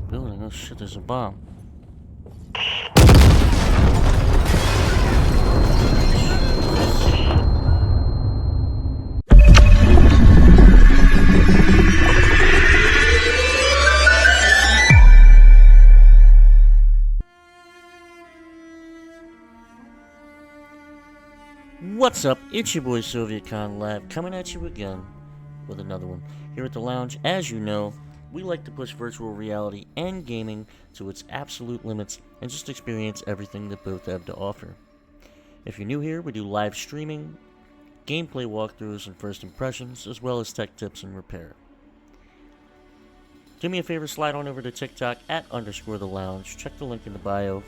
building. Oh shit, there's a bomb. What's up? It's your boy SovietCon Lab coming at you again with another one. Here at the lounge, as you know, we like to push virtual reality and gaming to its absolute limits and just experience everything that both have to offer. If you're new here, we do live streaming, gameplay walkthroughs and first impressions, as well as tech tips and repair. Do me a favor, slide on over to TikTok at _the lounge. Check the link in the bio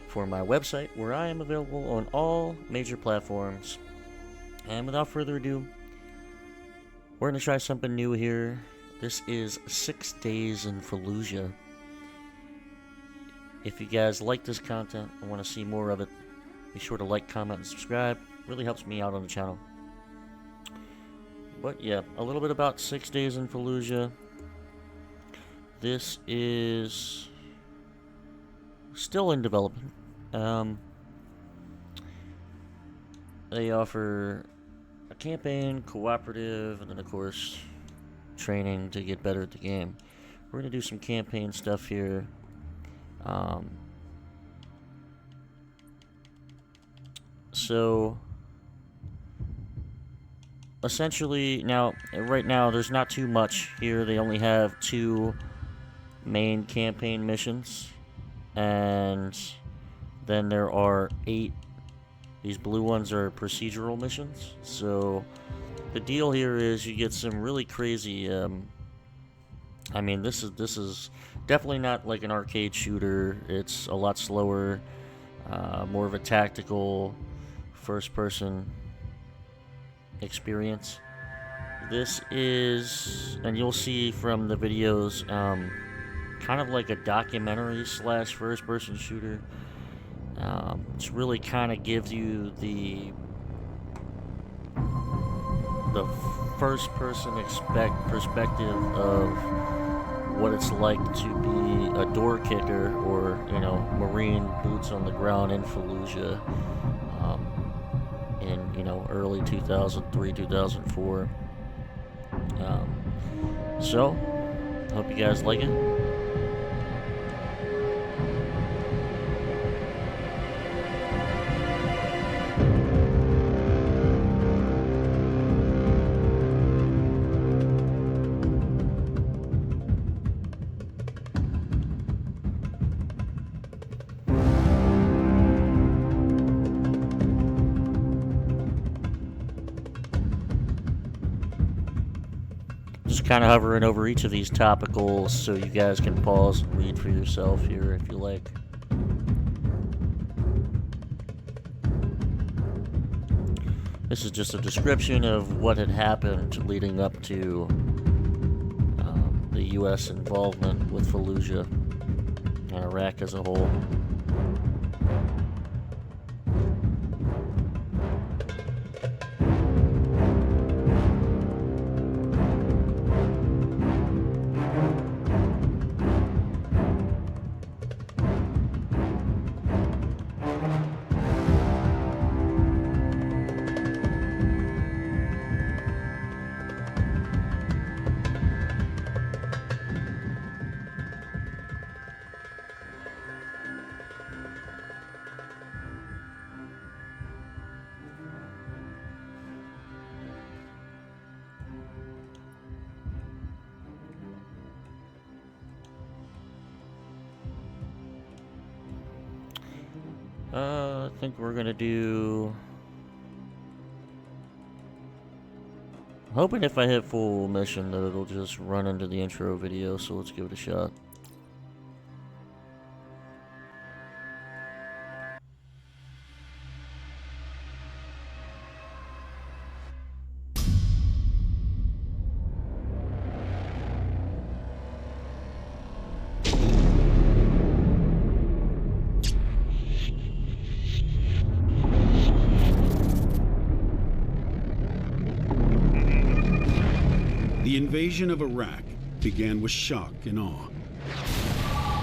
for my website, where I am available on all major platforms. And without further ado, we're going to try something new here. This is 6 Days in Fallujah. If you guys like this content and want to see more of it, be sure to like, comment, and subscribe. It really helps me out on the channel. But yeah, a little bit about 6 Days in Fallujah. This is still in development. They offer a campaign, cooperative, and then of course training to get better at the game. We're gonna do some campaign stuff here. So essentially, right now there's not too much here. They only have 2 main campaign missions, and then there are 8. These blue ones are procedural missions. So the deal here is you get some really crazy. I mean, this is definitely not like an arcade shooter. It's a lot slower, more of a tactical, first-person experience. This is, and you'll see from the videos, kind of like a documentary / first-person shooter. It really kind of gives you the first-person perspective of what it's like to be a door kicker, or Marine boots on the ground in Fallujah, in early 2003, 2004. So hope you guys like it. Just kind of hovering over each of these topicals so you guys can pause and read for yourself here if you like. This is just a description of what had happened leading up to the U.S. involvement with Fallujah and Iraq as a whole. I think we're gonna do... hoping if I hit full mission that it'll just run into the intro video, so let's give it a shot. The invasion of Iraq began with shock and awe.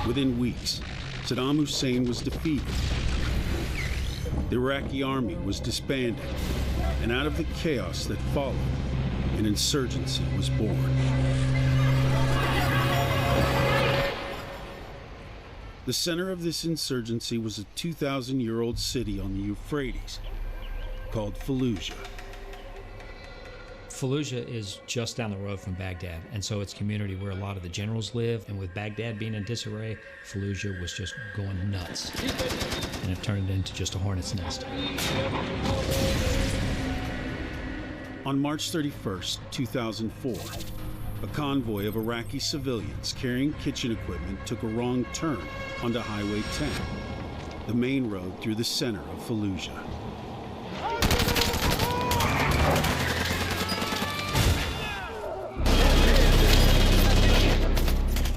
Within weeks, Saddam Hussein was defeated. The Iraqi army was disbanded, and out of the chaos that followed, an insurgency was born. The center of this insurgency was a 2,000-year-old city on the Euphrates called Fallujah. Fallujah is just down the road from Baghdad, and so it's a community where a lot of the generals live, and with Baghdad being in disarray, Fallujah was just going nuts, and it turned into just a hornet's nest. On March 31st, 2004, a convoy of Iraqi civilians carrying kitchen equipment took a wrong turn onto Highway 10, the main road through the center of Fallujah.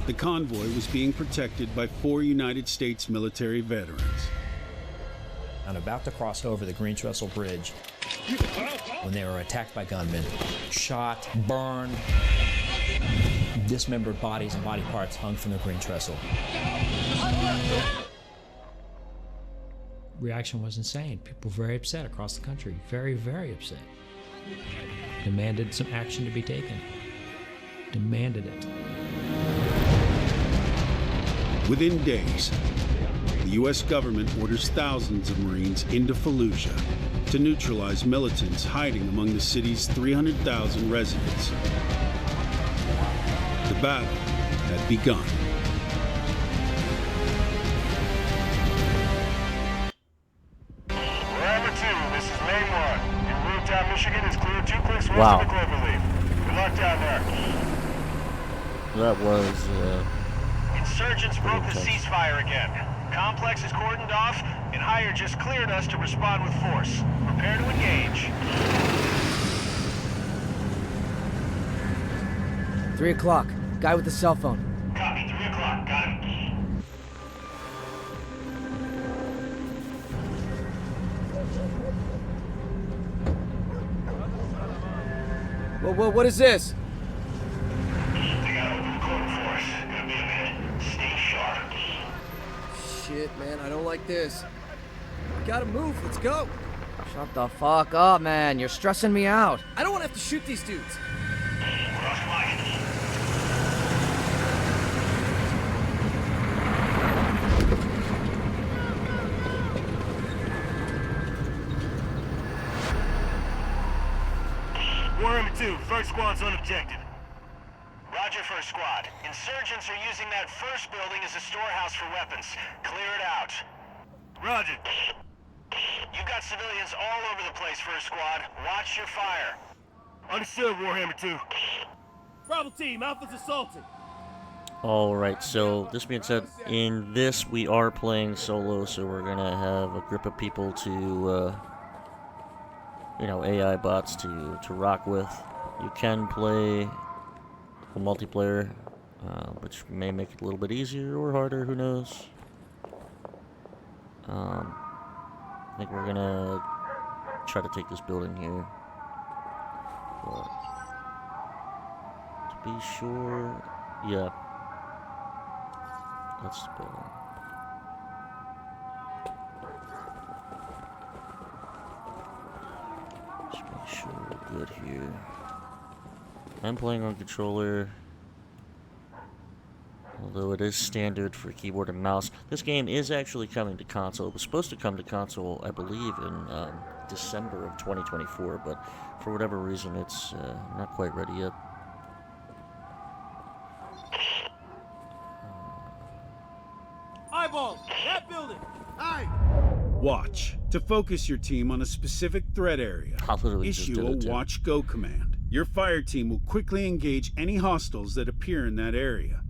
The convoy was being protected by 4 United States military veterans. I'm about to cross over the Green Trestle Bridge when they were attacked by gunmen, shot, burned, dismembered bodies and body parts hung from the Green Trestle. Reaction was insane. People were very upset across the country. Very, very upset. Demanded some action to be taken. Demanded it. Within days, the U.S. government orders thousands of Marines into Fallujah to neutralize militants hiding among the city's 300,000 residents. The battle had begun. Number 2, this is Lane 1. En route down Michigan is clear 2 clicks west Wow. of the Cloverleaf. Good luck down there. That was, Insurgents broke the intense. ceasefire again. Complex is cordoned off, and Higher just cleared us to respond with force. Prepare to engage. 3 o'clock. Guy with the cell phone. Copy, 3 o'clock. Got him. Whoa, what is this? They got open the corner for us. Gonna be a minute. Stay sharp. Shit, man, I don't like this. We gotta move, let's go. Shut the fuck up, man. You're stressing me out. I don't want to have to shoot these dudes. Cross flank. Warhammer 2, first squad's on objective. Roger, first squad. Insurgents are using that first building as a storehouse for weapons. Clear it out. Roger. You've got civilians all over the place, first squad. Watch your fire. Understood, Warhammer 2. Bravo team, Alpha's assaulting. alright, so this being said, in this we are playing solo, so we're gonna have a group of people to, AI bots to rock with. You can play a multiplayer, which may make it a little bit easier or harder, who knows. I think we're gonna try to take this building here. But to be sure, yeah. That's the building. Just make sure we're good here. I'm playing on controller, although it is standard for keyboard and mouse. This game is actually coming to console. It was supposed to come to console, I believe, in December of 2024, but for whatever reason, it's not quite ready yet. Eyeballs! That building! Aye! Watch to focus your team on a specific threat area. I literally just Issue did a it, too. Watch Go command. Your fire team will quickly engage any hostiles that appear in that area.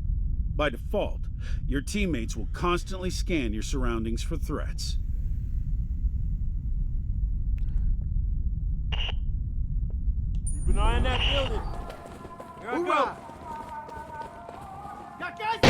By default, your teammates will constantly scan your surroundings for threats. Keep an eye on that building. Here I go. Got guys!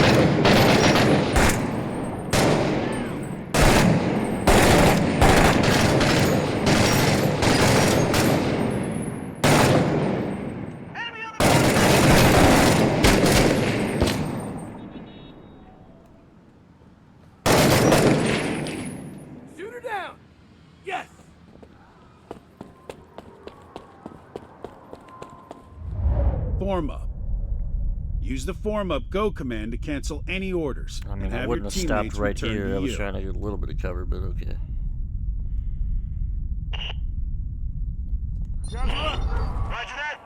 Form up. Use the form up go command to cancel any orders. I mean, and I have wouldn't have your stopped teammates right return here. to I was you. trying to get a little bit of cover, but okay. Roger that.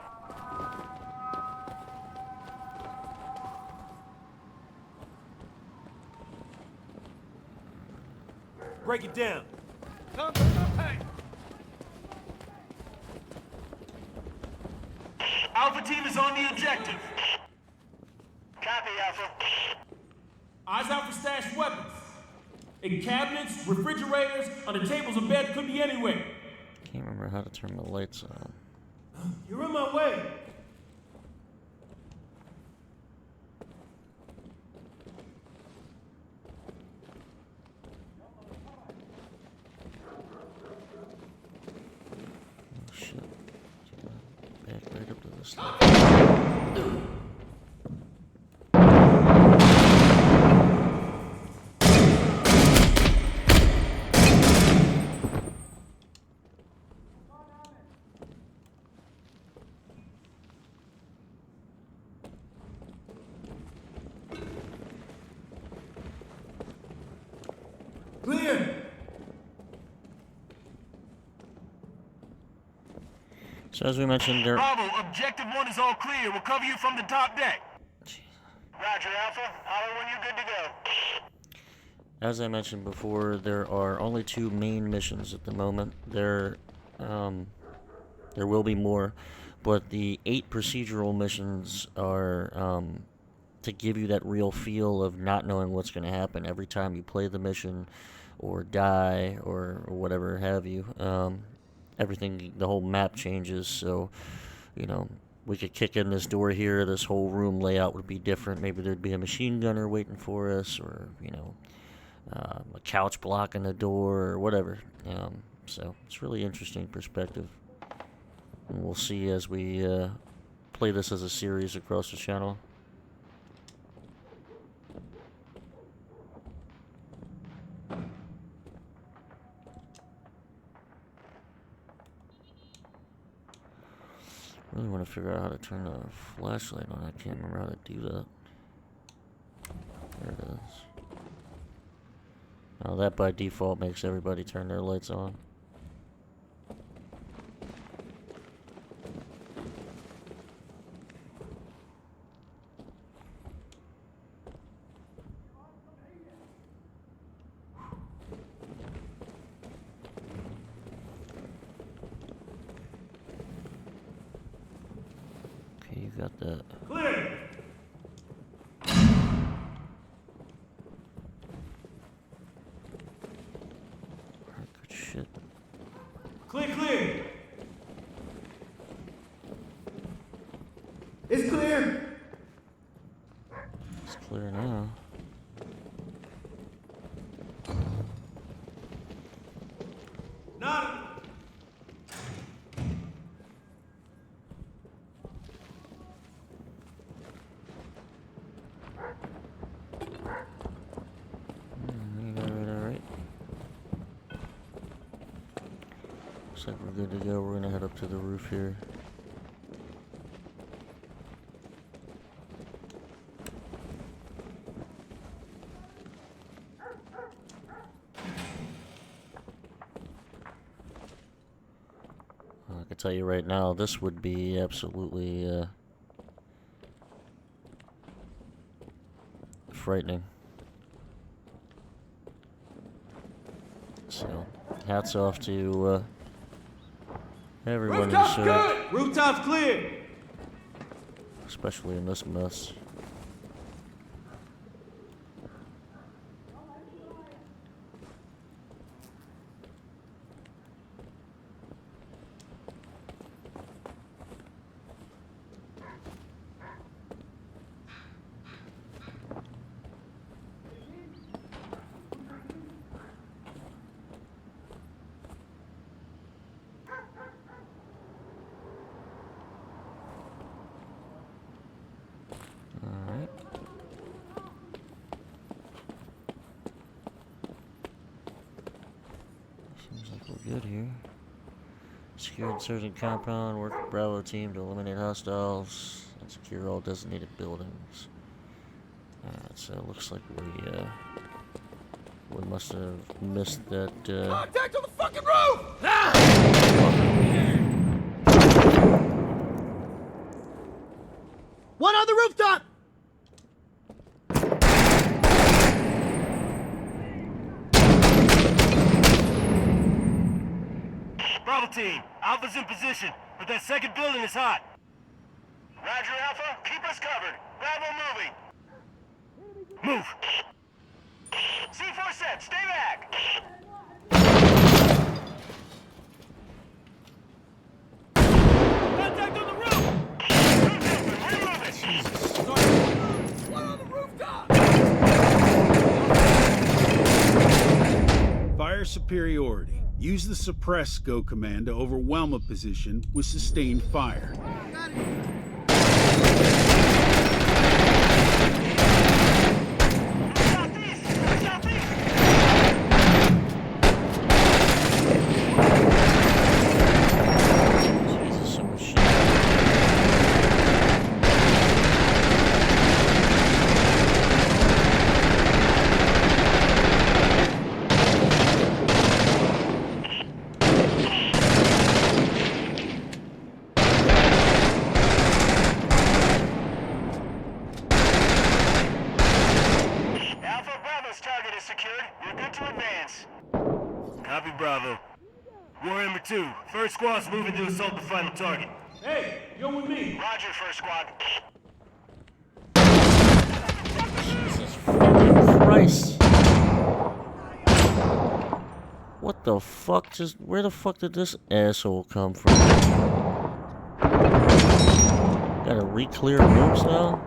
Break it down. Alpha team is on the objective. Copy, Alpha. Eyes out for stashed weapons. In cabinets, refrigerators, under tables and beds, could be anywhere. Can't remember how to turn the lights on. You're in my way. Oh shit. Back right up to this thing. Clear. So as we mentioned, there. Bravo, objective 1 is all clear. We'll cover you from the top deck. Roger, Alpha. Holler when you're good to go. As I mentioned before, there are only 2 main missions at the moment. There will be more, but the 8 procedural missions are to give you that real feel of not knowing what's going to happen every time you play the mission, or die, or whatever have you. Everything, the whole map changes, so, you know, we could kick in this door here, this whole room layout would be different. Maybe there'd be a machine gunner waiting for us, or, you know, a couch blocking the door, or whatever. So it's really interesting perspective. And we'll see as we play this as a series across the channel. Really want to figure out how to turn the flashlight on. I can't remember how to do that. There it is. Oh, that by default makes everybody turn their lights on. Okay, you got that. Clear. Alright, good shit. Clear. It's clear. It's clear now. Not. Alright. Looks like we're good to go. We're gonna head up to the roof here. I can tell you right now, this would be absolutely frightening. So, hats off to everyone who Rooftops served, good. Rooftops clear. especially in this mess. Alright. Seems like we're good here. Secure insurgent compound, work with Bravo team to eliminate hostiles. Secure all designated buildings. Alright, so it looks like we must have missed that, Contact on the fucking roof! One on the rooftop! Bravo team, Alpha's in position, but that second building is hot. Roger, Alpha. Keep us covered. Bravo moving. Move. C4 set. Stay back. Contact on the roof. Roof open. Remove it. One on the rooftop! Fire superiority. Use the suppress go command to overwhelm a position with sustained fire. Southeast. Southeast. Jesus, so much shit. Alpha, Bravo's target is secured. You're good to advance. Copy, Bravo. Warhammer 2. First squad's moving to assault the final target. Hey, you're with me. Roger, first squad. Jesus fucking Christ. What the fuck? Where the fuck did this asshole come from? Gotta re-clear rooms now?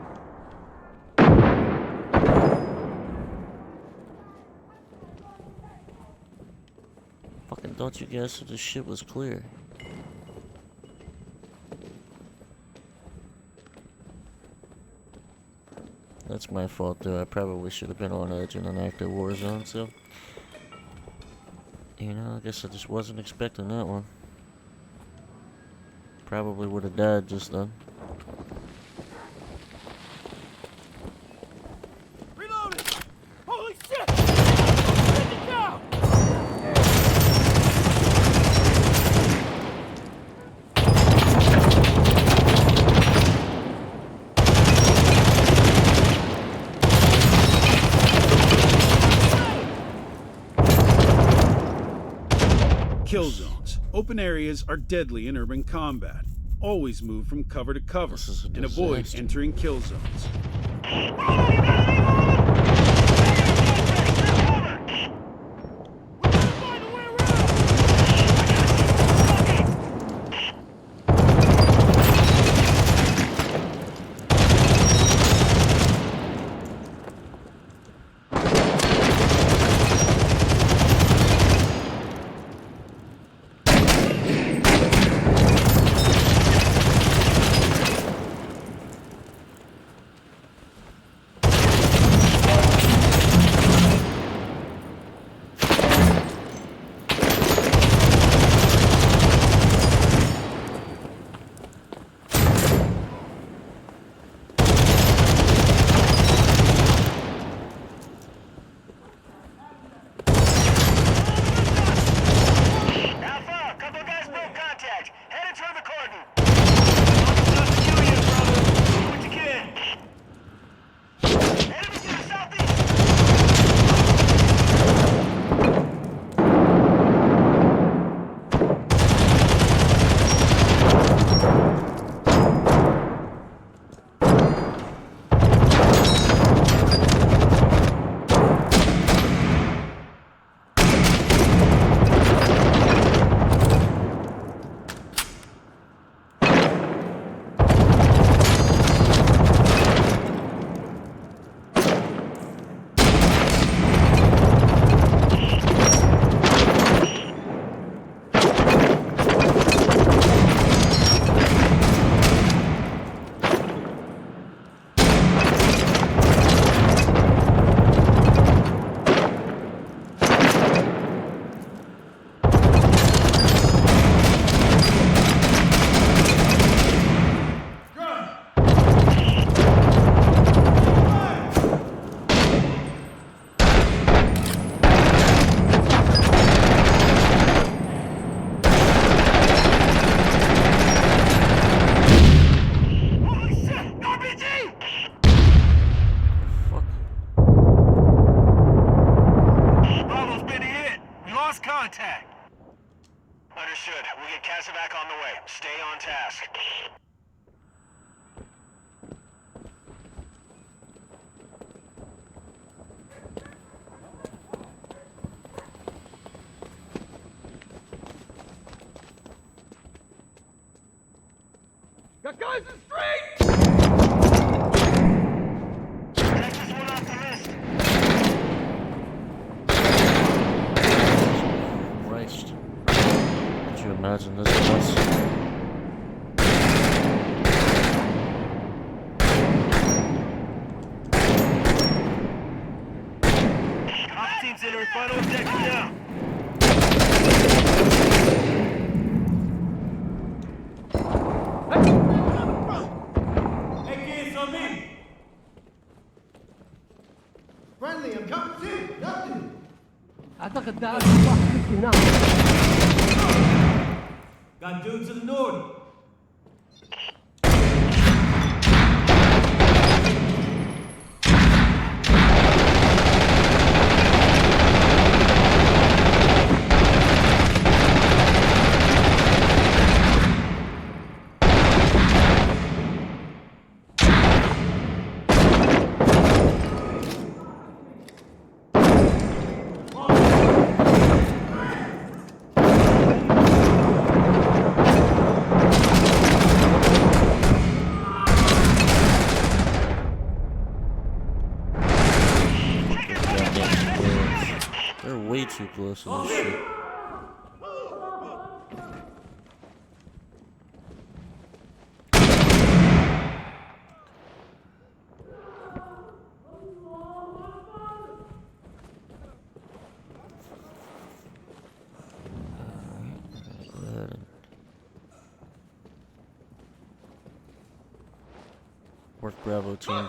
Fucking thought you guys said this shit was clear. That's my fault though. I probably should have been on edge in an active war zone, so. You know, I guess I just wasn't expecting that one. Probably would have died just then. Reloading. Holy shit! Take it down! Kill zones. Open areas are deadly in urban combat. Always move from cover to cover This is a and avoid disaster. entering kill zones. contact. Understood. We'll get Casevac on the way. Stay on task. Got guys in the street! Texas one off the list. Christ. Could you imagine this was? Op team's entering final objective now. Hey, kids, on me. Friendly, I'm coming too. Nothing. أعتقد ده صح هنا. Got dudes to the north. They're way too close to this shit. Work Bravo team.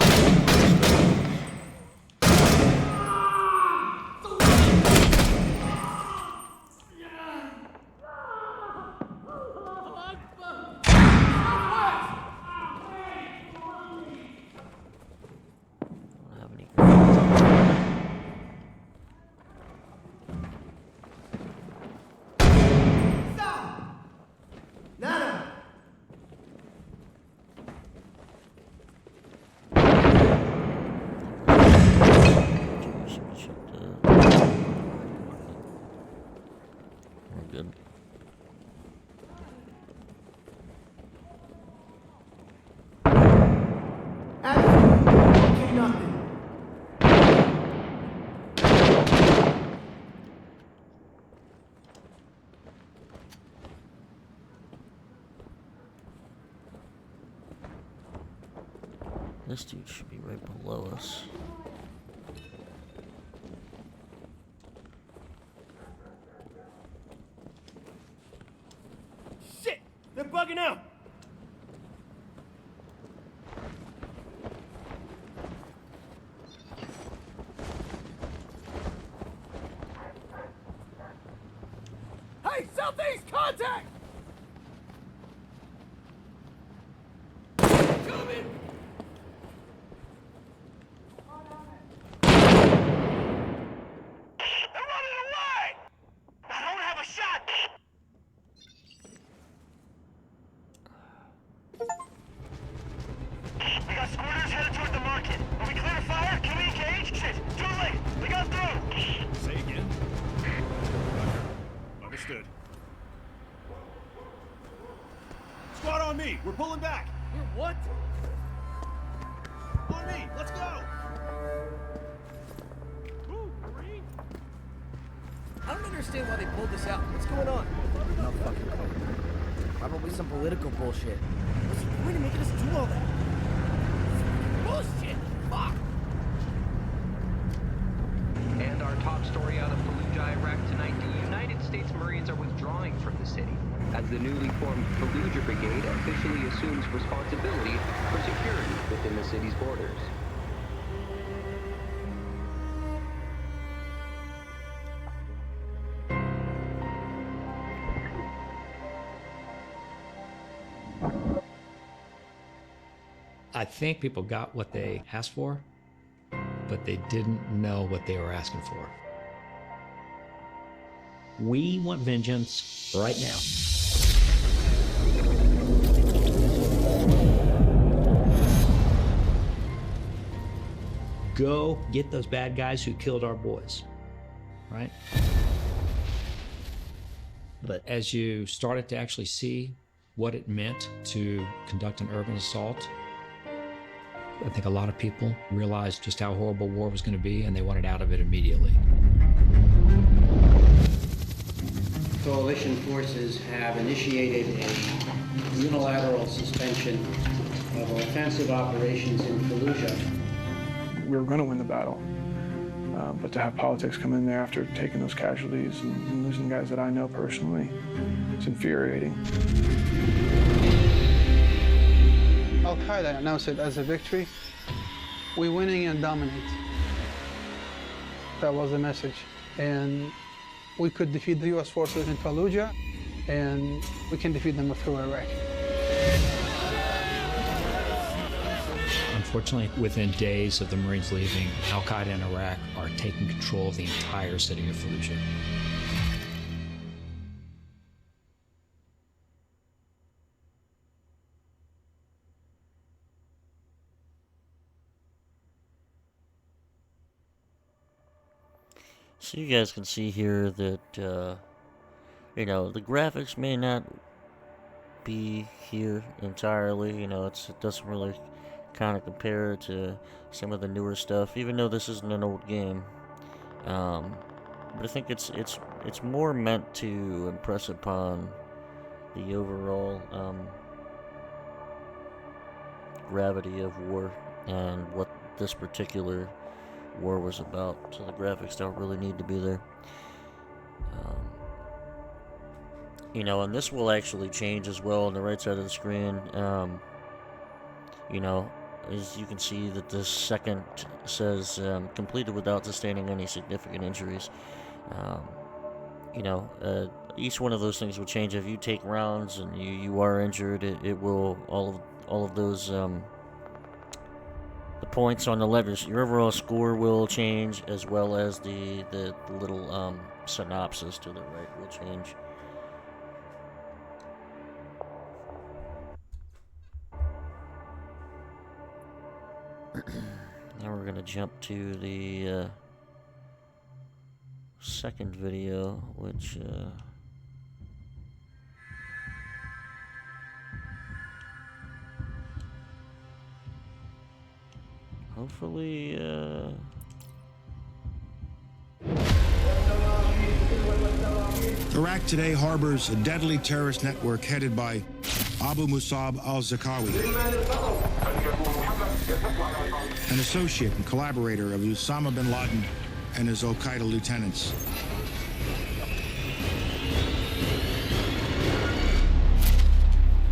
Don't have any grenades. Nada. Should check that. We're good. Okay, nothing. This dude should be right below us. Shit! They're bugging out! Hey, southeast contact! Coming! They're running away! I don't have a shot! We got squirters headed toward the market. Are we clear to fire? Can we engage? Shit, too late! We got through! Say again. Understood. Squad on me. We're pulling back. We're what? On me. Let's go. I don't understand why they pulled this out. What's going on? No fucking clue. Probably some political bullshit. What's the point of making us do all that? Bullshit! Fuck! And our top story out of Fallujah, Iraq tonight, the United States Marines are withdrawing from the city as the newly formed Fallujah Brigade officially assumes responsibility for security within the city's borders. I think people got what they asked for, but they didn't know what they were asking for. We want vengeance right now. Go get those bad guys who killed our boys, right? But as you started to actually see what it meant to conduct an urban assault, I think a lot of people realized just how horrible war was going to be, and they wanted out of it immediately. Coalition forces have initiated a unilateral suspension of offensive operations in Fallujah. We were going to win the battle, but to have politics come in there after taking those casualties and losing guys that I know personally, it's infuriating. Al-Qaeda announced it as a victory. We're winning and dominate. That was the message. And we could defeat the U.S. forces in Fallujah, and we can defeat them through Iraq. Unfortunately, within days of the Marines leaving, Al-Qaeda in Iraq are taking control of the entire city of Fallujah. So you guys can see here that, you know, the graphics may not be here entirely. You know, it doesn't really kind of compare to some of the newer stuff, even though this isn't an old game. But I think it's more meant to impress upon the overall gravity of war and what this particular war was about. So the graphics don't really need to be there. You know, and this will actually change as well on the right side of the screen. You know, as you can see that this second says completed without sustaining any significant injuries. You know, each one of those things will change. If you take rounds and you are injured, it will, all of those the points on the letters, your overall score will change, as well as the little synopsis to the right will change. Now we're gonna jump to the second video, which hopefully Iraq today harbors a deadly terrorist network headed by Abu Musab al-Zarqawi, an associate and collaborator of Osama bin Laden and his Al-Qaeda lieutenants.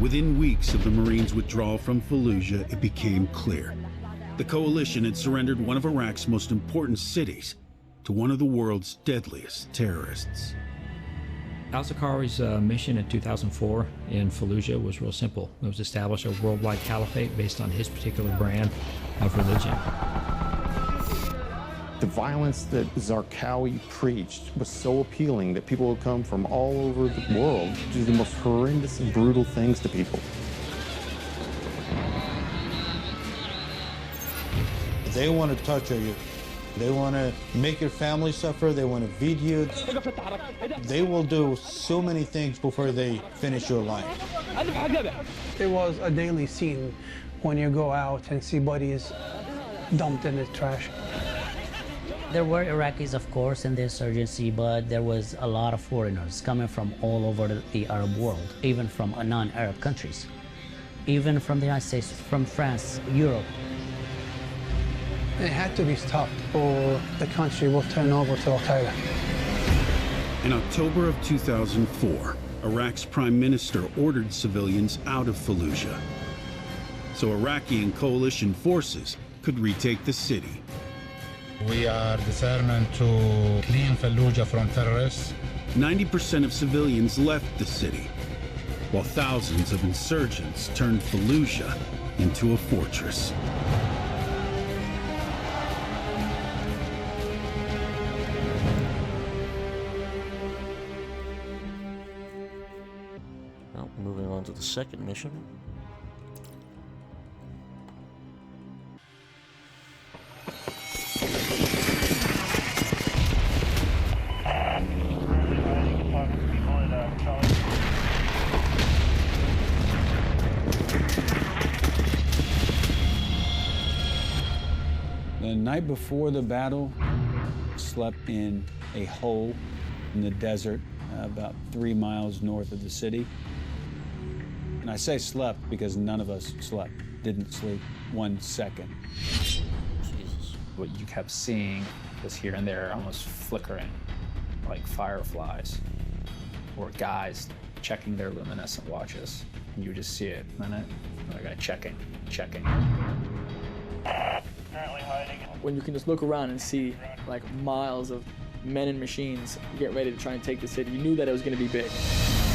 Within weeks of the Marines' withdrawal from Fallujah, it became clear. The coalition had surrendered one of Iraq's most important cities to one of the world's deadliest terrorists. Al-Zarqawi's mission in 2004 in Fallujah was real simple. It was to establish a worldwide caliphate based on his particular brand of religion. The violence that Zarqawi preached was so appealing that people would come from all over the world to do the most horrendous and brutal things to people. They want to torture you. They want to make your family suffer. They want to feed you. They will do so many things before they finish your life. It was a daily scene when you go out and see bodies dumped in the trash. There were Iraqis, of course, in the insurgency, but there was a lot of foreigners coming from all over the Arab world, even from non-Arab countries, even from the United States, from France, Europe. It had to be stopped, or the country will turn over to Al-Qaeda. In October of 2004, Iraq's prime minister ordered civilians out of Fallujah, so Iraqi and coalition forces could retake the city. We are determined to clean Fallujah from terrorists. 90% of civilians left the city, while thousands of insurgents turned Fallujah into a fortress. on to the second mission. The night before the battle, slept in a hole in the desert about 3 miles north of the city. And I say slept because none of us slept, didn't sleep 1 second. Jesus. What you kept seeing was here and there almost flickering like fireflies or guys checking their luminescent watches. And you would just see it, minute, another guy checking. When you can just look around and see like miles of men and machines getting ready to try and take the city, you knew that it was going to be big.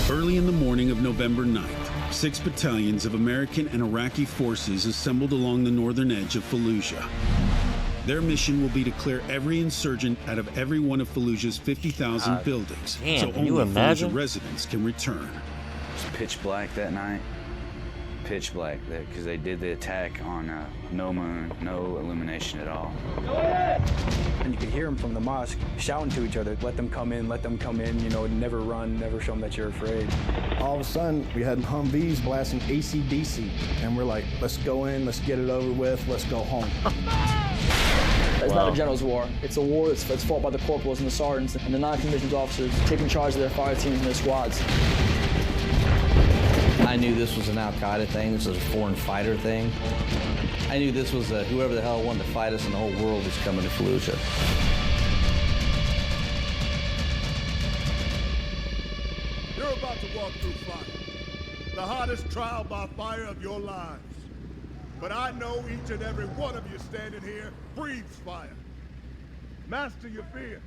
Early in the morning of November 9th, 6 battalions of American and Iraqi forces assembled along the northern edge of Fallujah. Their mission will be to clear every insurgent out of every one of Fallujah's 50,000 buildings, damn, so can you only imagine? Fallujah residents can return. It was pitch black that night. Pitch black, because they did the attack on no moon, no illumination at all. And you could hear them from the mosque shouting to each other, let them come in, you know, never run, never show them that you're afraid. All of a sudden, we had Humvees blasting AC/DC, and we're like, let's go in, let's get it over with, let's go home. It's not a general's war. It's a war that's fought by the corporals and the sergeants and the non-commissioned officers taking charge of their fire teams and their squads. I knew this was an Al-Qaeda thing, this was a foreign fighter thing. I knew this was whoever the hell wanted to fight us in the whole world was coming to Fallujah. You're about to walk through fire, the hottest trial by fire of your lives. But I know each and every one of you standing here breathes fire. Master your fear.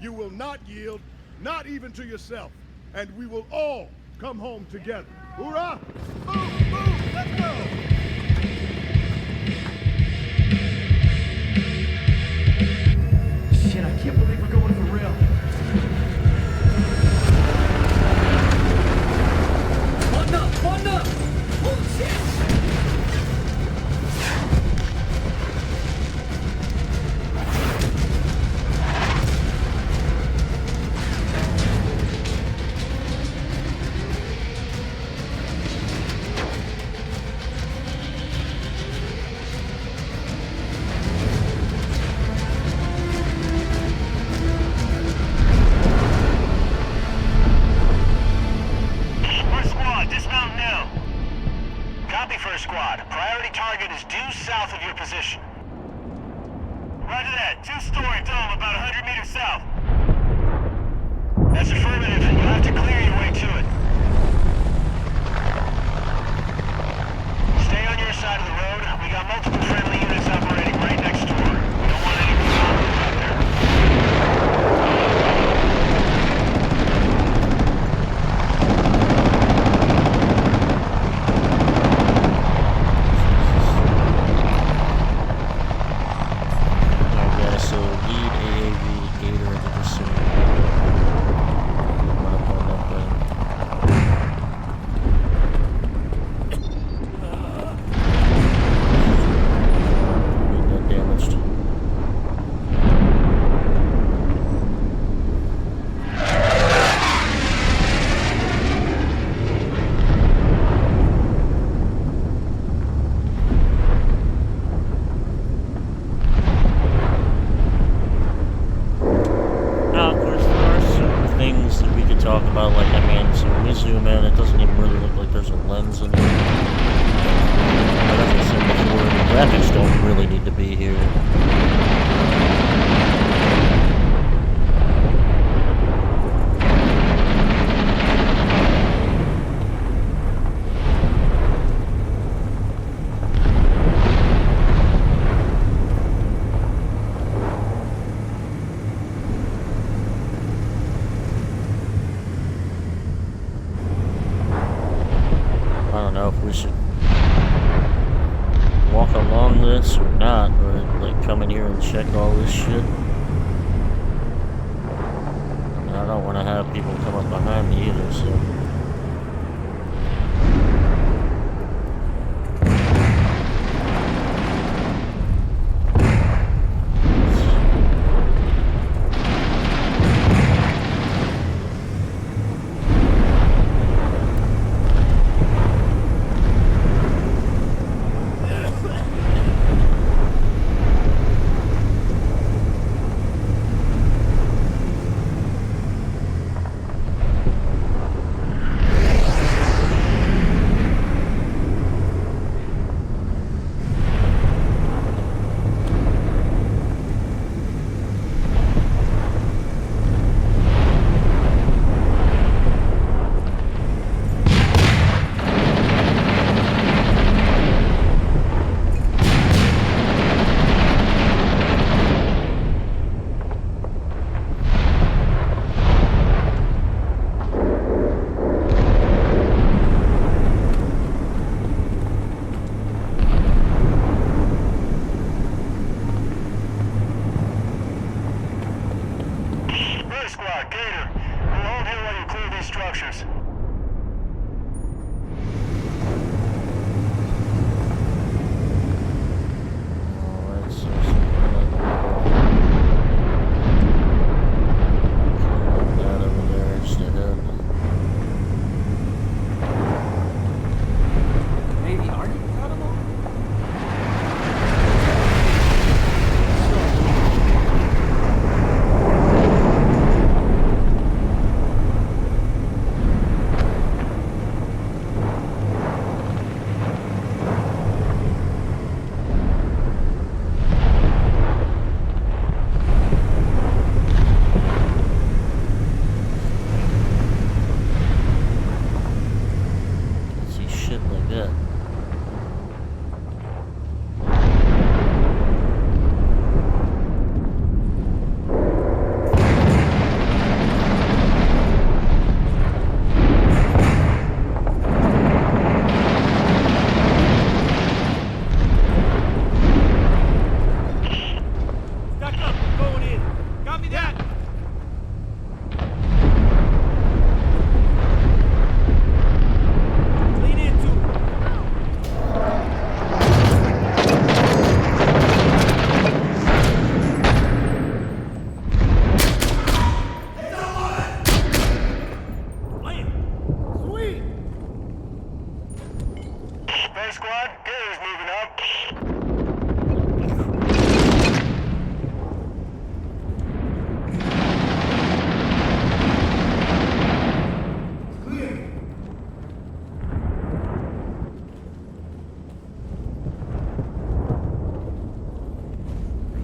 You will not yield, not even to yourself, and we will all come home together. Hoorah! Move, let's go! Shit, I can't believe we're going for real. Button up! Holy shit! Squad, Gator. We'll hold here while you clear these structures. Alright, so something like that over there just ahead. Maybe Arnie got him all? See shit like that. Stack up, I'm going in. Copy that. Lean into it. Land. Sweet. Space Squad, Gator's moving up.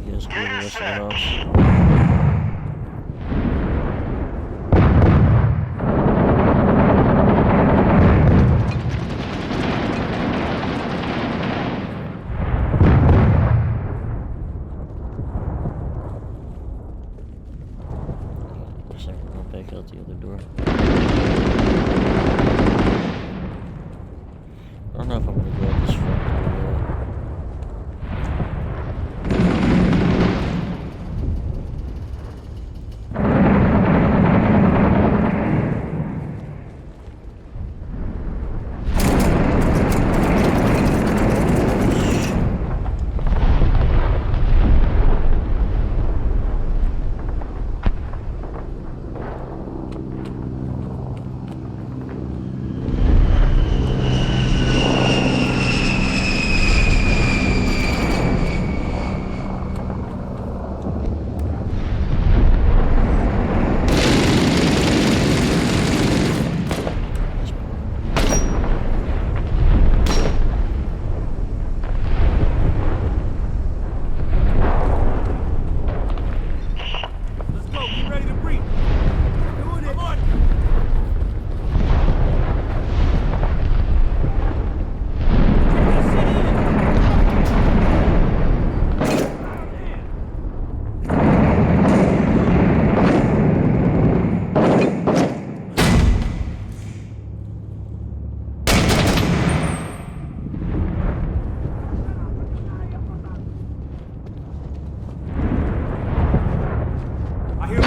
You guys clear the rest of the house. Guess I can go back out the other door. I don't know if I'm gonna go out this front door. Let's go. Get ready to breathe. Doing it. Come on. I hear you.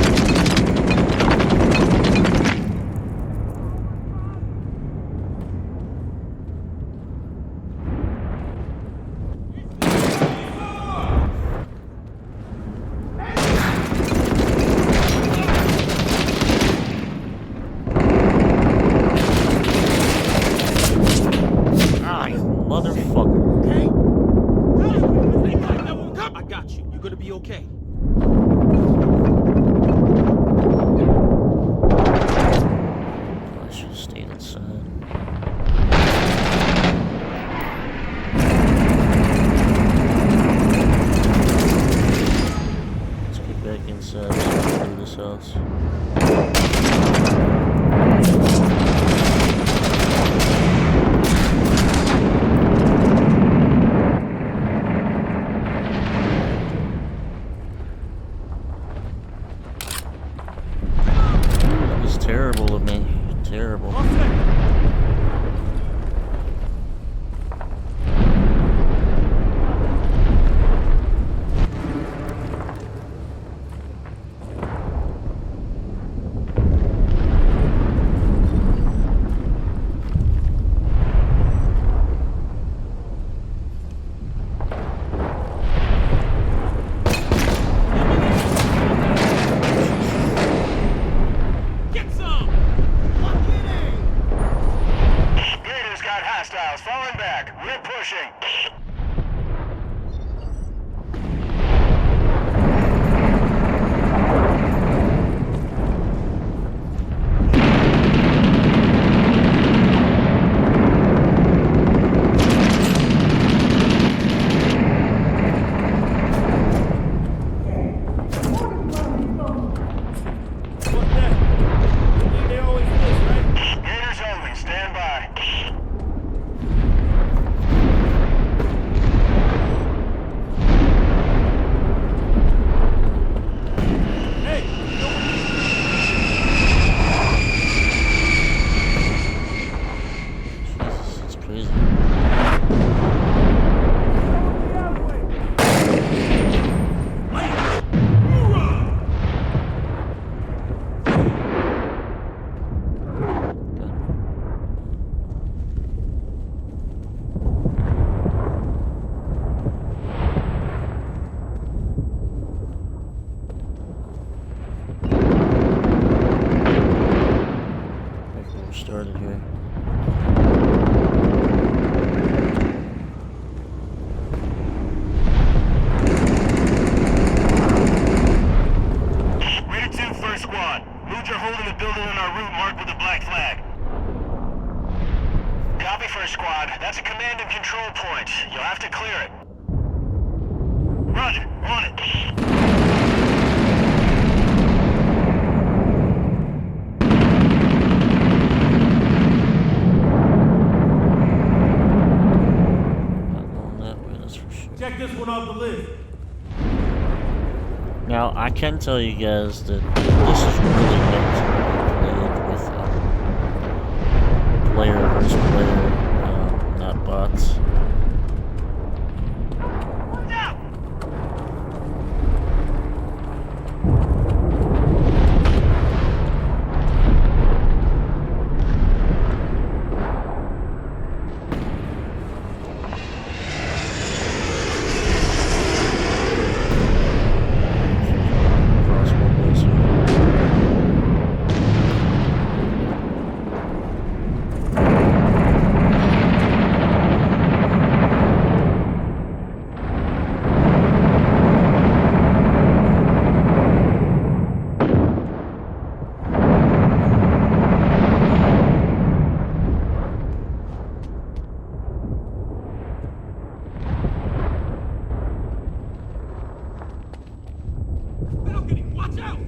Ah, you motherfucker. Okay? I got you. You're gonna be okay. I should have stayed inside. Let's get back inside and clear this house. That was terrible of me. Terrible. started here. Rated 2, first squad. Fallujah holding the building on our route marked with a black flag. Copy, first squad. That's a command and control point. You'll have to clear it. Roger, on it. Check this one off the list. Now, I can tell you guys that this is really meant to be played with player versus player, not bots. Watch out!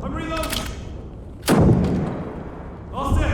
I'm reloading. All set.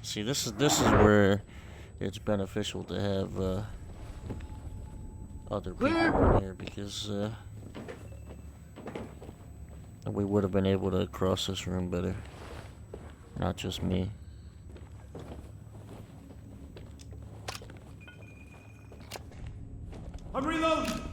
See, this is where it's beneficial to have other people in here, because we would have been able to cross this room better, not just me. I'm reloading.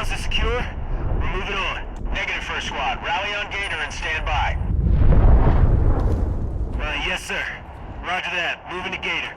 Grounds is secure. We're moving on. Negative, first squad. Rally on Gator and stand by. Yes, sir. Roger that. Moving to Gator.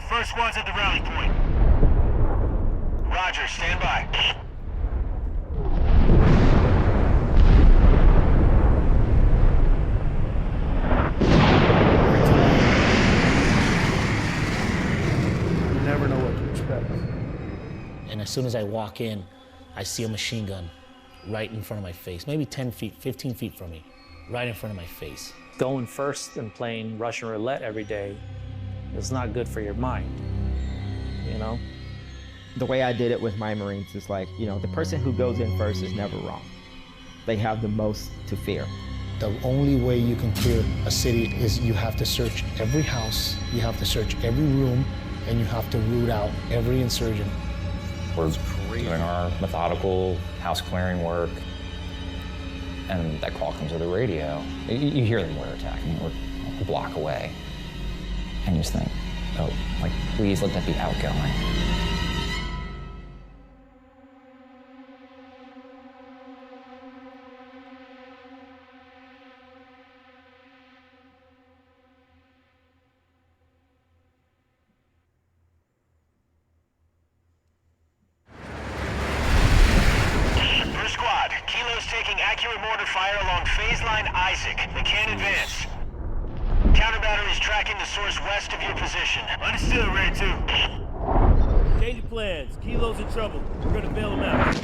First squad's at the rally point. Roger, stand by. You never know what to expect. And as soon as I walk in, I see a machine gun right in front of my face, maybe 10 feet, 15 feet from me, right in front of my face. Going first and playing Russian roulette every day is not good for your mind, you know? The way I did it with my Marines is like, you know, the person who goes in first is never wrong. They have the most to fear. The only way you can clear a city is you have to search every house, you have to search every room, and you have to root out every insurgent. We're doing our methodical house clearing work, and that call comes to the radio. You hear them where they're attacking. We're a block away. And you just think, oh, like, please let that be outgoing. First squad, Kilo's taking accurate mortar fire along phase line Isaac. They can't advance. Counter batteries tracking the source west of your position. Understood, Ray 2. Change your plans. Kilo's in trouble. We're gonna bail him out.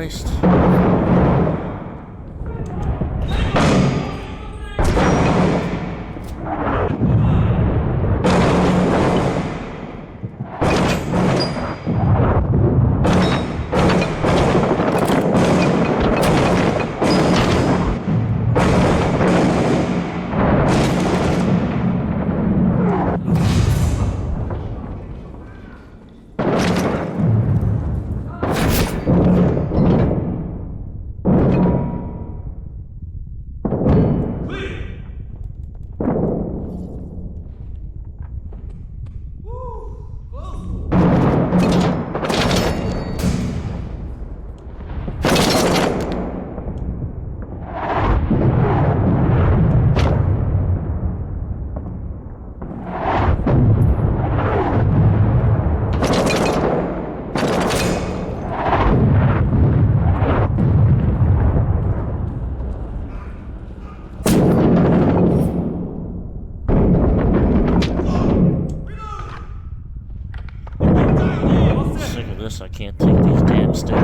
Christ. I can't take these damn stairs.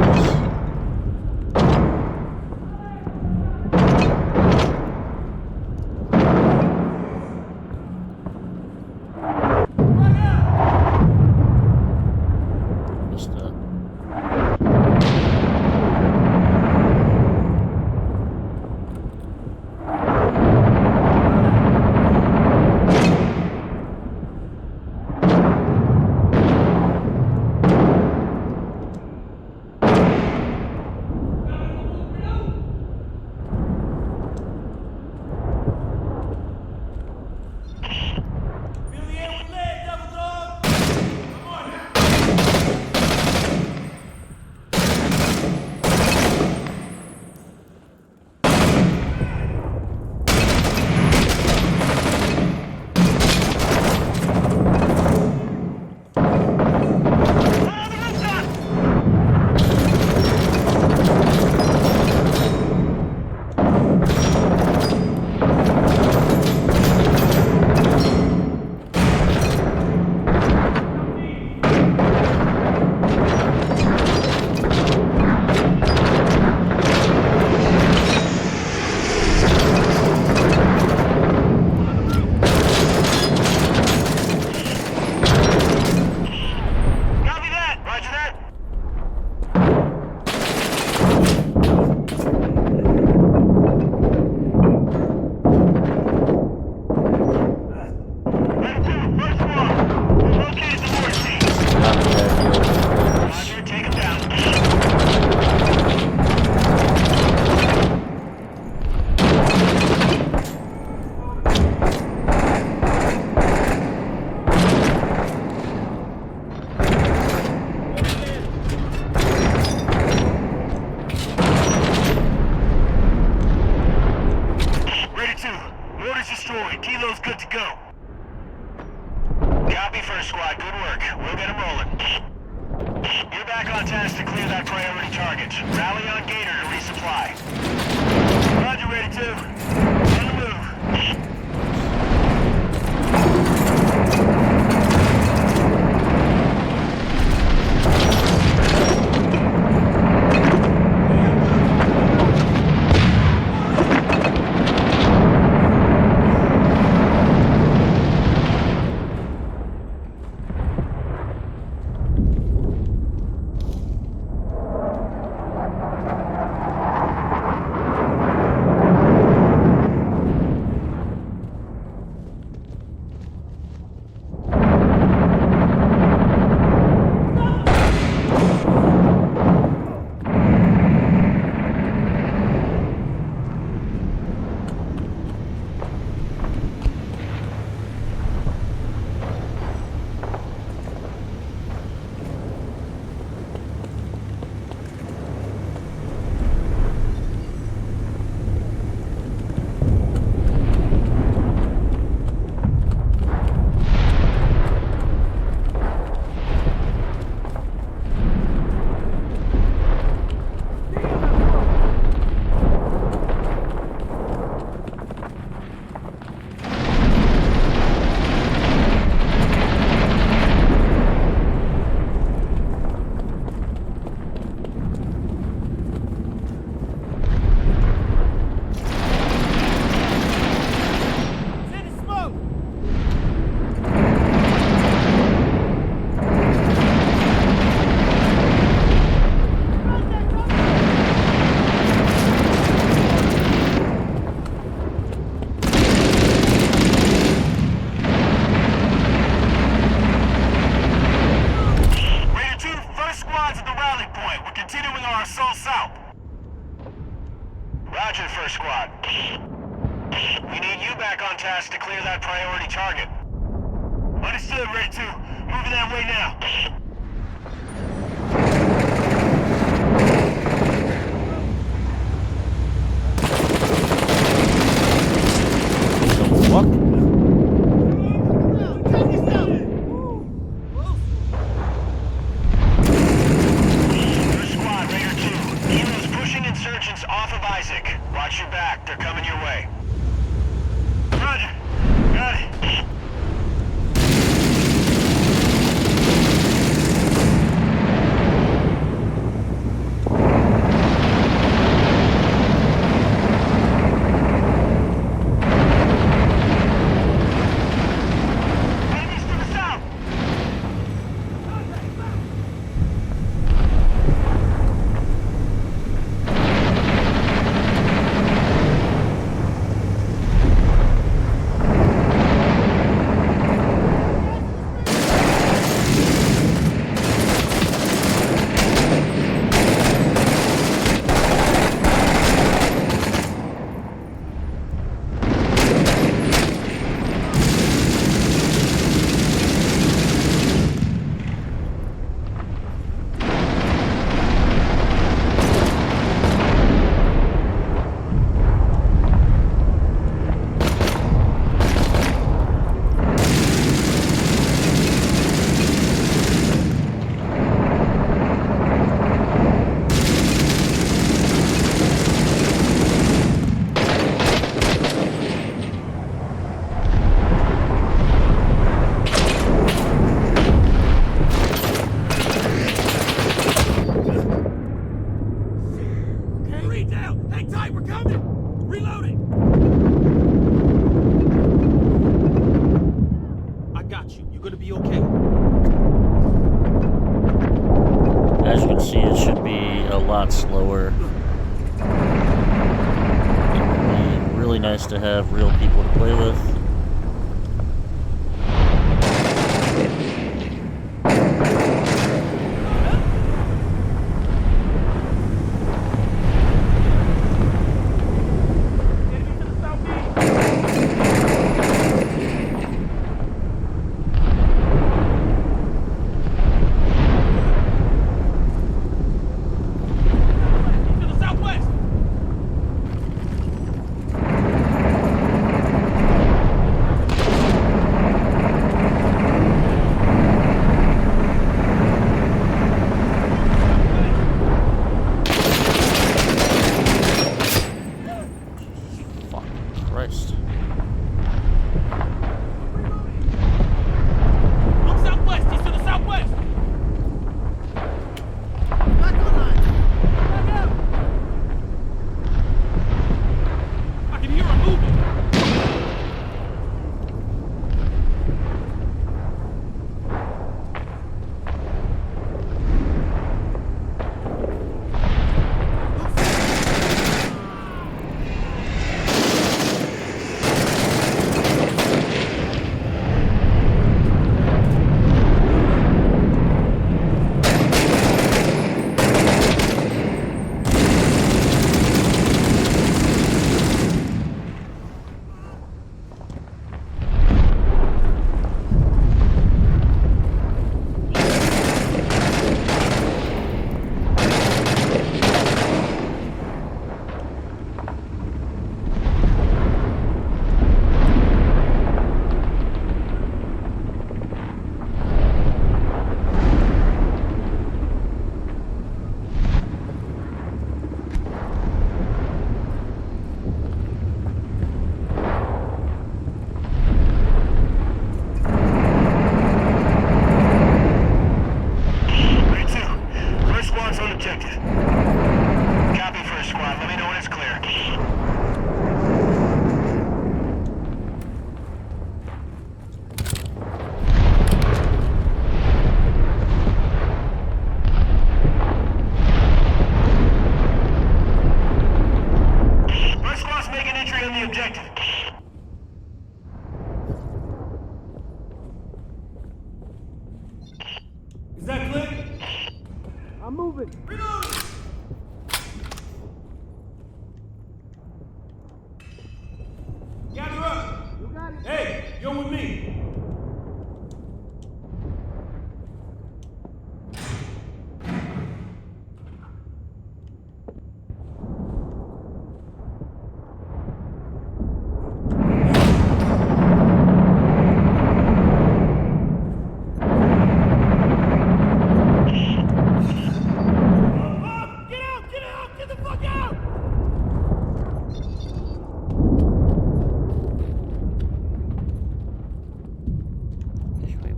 Missed that. back on task to clear that priority target. Understood, ready to. Moving that way now. First squad, Raider 2. Kilo's pushing insurgents off of Isaac. Watch your back, they're coming your way. Roger. Got it. Enemies to the south. Read down! Hang tight, we're coming! Reloading! I got you. You're gonna be okay. As you can see, it should be a lot slower. It would be really nice to have real people to play with. To the southwest! Christ. Look southwest! He's to the southwest! Back online! Back out! I can hear him moving! I'm moving. Reload! Gather up! Come with me.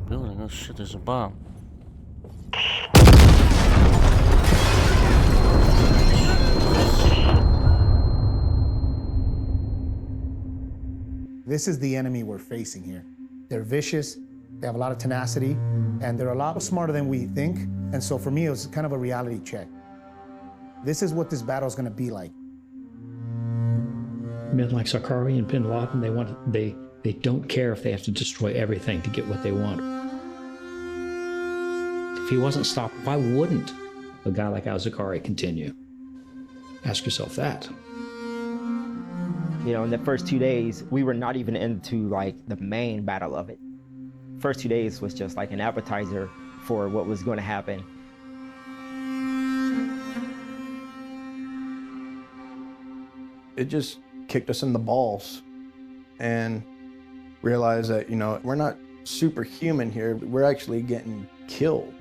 Building. Oh shit, there's a bomb. This is the enemy we're facing here. They're vicious, they have a lot of tenacity, and they're a lot smarter than we think. And so for me, it was kind of a reality check. This is what this battle is going to be like. Men like Zakari and Bin Laden, they don't care if they have to destroy everything to get what they want. If he wasn't stopped, why wouldn't a guy like al-Zakari continue? Ask yourself that. You know, in the first 2 days, we were not even into like the main battle of it. First 2 days was just like an appetizer for what was going to happen. It just kicked us in the balls and realized that, you know, we're not superhuman here. We're actually getting killed.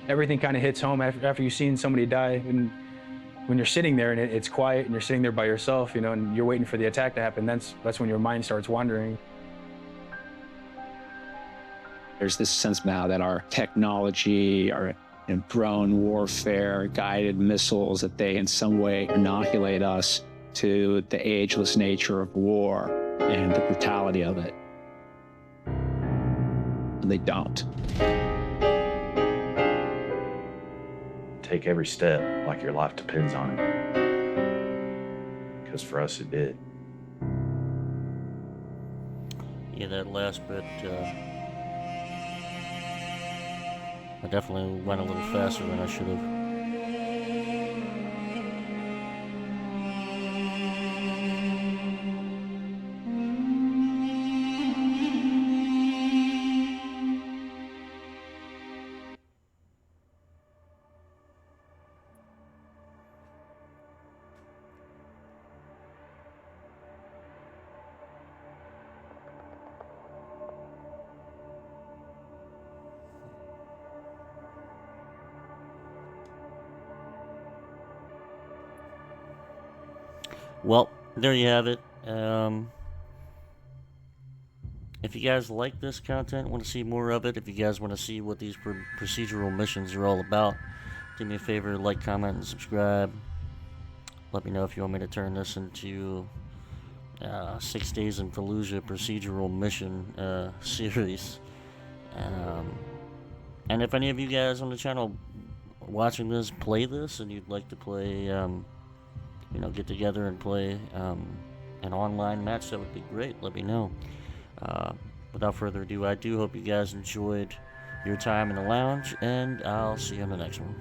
Everything kind of hits home after you've seen somebody die. And when you're sitting there and it's quiet and you're sitting there by yourself, you know, and you're waiting for the attack to happen, that's when your mind starts wandering. There's this sense now that our technology, our drone warfare, guided missiles, that they in some way inoculate us to the ageless nature of war and the brutality of it. And they don't. Take every step like your life depends on it. Because for us, it did. Yeah, that last bit, I definitely went a little faster than I should have. Well, there you have it. If you guys like this content, want to see more of it, if you guys want to see what these procedural missions are all about, do me a favor, like, comment, and subscribe. Let me know if you want me to turn this into 6 Days in Fallujah procedural mission series. And if any of you guys on the channel watching this play this and you'd like to play, get together and play an online match, that would be great. Let me know. Without further ado, I do hope you guys enjoyed your time in the lounge, and I'll see you on the next one.